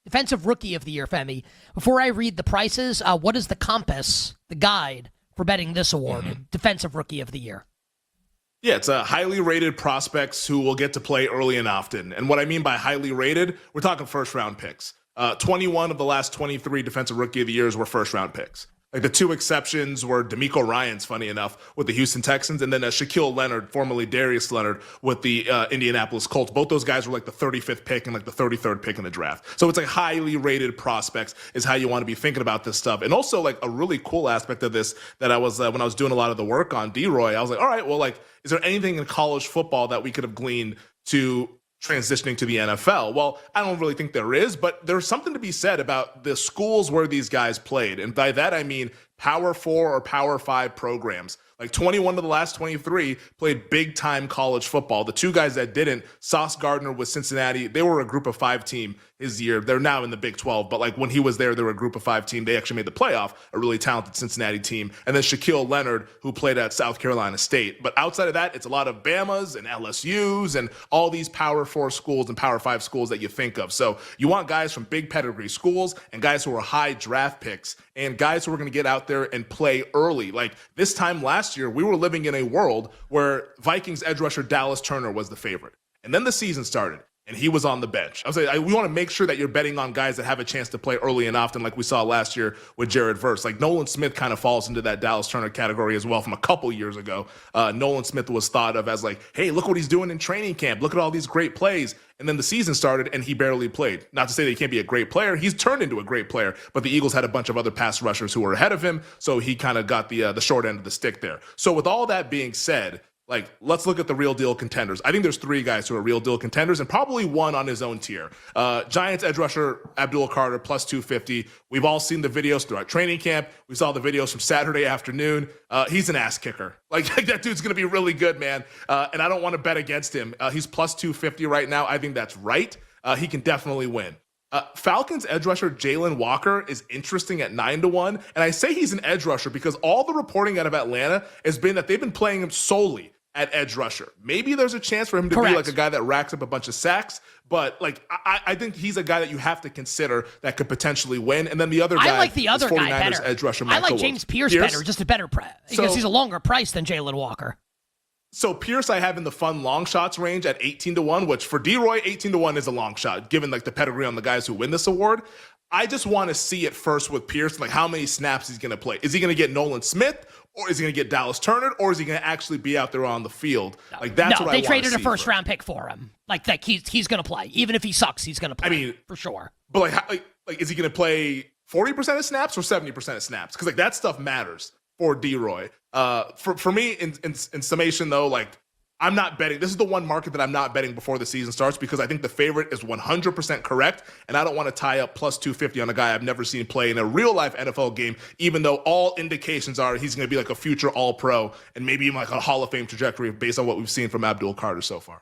Defensive Rookie of the Year, Femi. Before I read the prices, what is the compass, the guide for betting this award, Defensive Rookie of the Year? Yeah, it's a highly rated prospects who will get to play early and often. And what I mean by highly rated, we're talking first-round picks. 21 of the last 23 Defensive Rookie of the Years were first-round picks. Like the two exceptions were DeMeco Ryans, funny enough, with the Houston Texans, and then Shaquille Leonard, formerly Darius Leonard, with the Indianapolis Colts. Both those guys were like the 35th pick and like the 33rd pick in the draft. So it's like highly rated prospects is how you want to be thinking about this stuff. And also like a really cool aspect of this that I was, when I was doing a lot of the work on D-Roy, I was like, all right, well, like, is there anything in college football that we could have gleaned to transitioning to the NFL? Well, I don't really think there is, but there's something to be said about the schools where these guys played. And by that, I mean Power 4 or Power 5 programs. Like 21 of the last 23 played big-time college football. The two guys that didn't, Sauce Gardner with Cincinnati, they were a group of 5 team his year. They're now in the Big 12, but like when he was there, they were a group of 5 team. They actually made the playoff, a really talented Cincinnati team. And then Shaquille Leonard, who played at South Carolina State. But outside of that, it's a lot of Bamas and LSUs and all these Power 4 schools and Power 5 schools that you think of. So you want guys from big pedigree schools and guys who are high draft picks and guys who are going to get out there and play early. Like this time last year, we were living in a world where Vikings edge rusher Dallas Turner was the favorite. And then the season started, and he was on the bench. I was like, we want to make sure that you're betting on guys that have a chance to play early and often, like we saw last year with Jared Verse. Like Nolan Smith kind of falls into that Dallas Turner category as well from a couple years ago. Nolan Smith was thought of as like, hey, look what he's doing in training camp. Look at all these great plays. And then the season started, and he barely played. Not to say that he can't be a great player. He's turned into a great player, but the Eagles had a bunch of other pass rushers who were ahead of him, so he kind of got the short end of the stick there. So with all that being said, like, let's look at the real deal contenders. I think there's 3 guys who are real deal contenders and probably one on his own tier. Giants edge rusher Abdul Carter, plus 250. We've all seen the videos throughout training camp. We saw the videos from Saturday afternoon. He's an ass kicker. Like that dude's going to be really good, man. And I don't want to bet against him. He's plus 250 right now. I think that's right. He can definitely win. Falcons edge rusher Jalen Walker is interesting at 9-1. And I say he's an edge rusher because all the reporting out of Atlanta has been that they've been playing him solely at edge rusher. Maybe there's a chance for him to be like a guy that racks up a bunch of sacks, but like I think he's a guy that you have to consider that could potentially win. And then the other guy, I like the other guy better. Edge rusher, I like James Pierce better, just a better price because he's a longer price than Jalen Walker. So Pierce I have in the fun long shots range at 18-1, which for D-Roy, 18-1 is a long shot, given like the pedigree on the guys who win this award. I just want to see it first with Pierce, like how many snaps he's going to play. Is he going to get Nolan Smith? Or is he going to get Dallas Turner, or is he going to actually be out there on the field? Like that's what I want to see. They traded a first-round pick for him. Like he's going to play, even if he sucks, he's going to play. I mean, for sure. But like is he going to play 40% of snaps or 70% of snaps? Because like that stuff matters for D-Roy. For me, in summation though, like I'm not betting. This is the one market that I'm not betting before the season starts because I think the favorite is 100% correct, and I don't want to tie up plus 250 on a guy I've never seen play in a real-life NFL game, even though all indications are he's going to be like a future All-Pro and maybe even like a Hall of Fame trajectory based on what we've seen from Abdul Carter so far.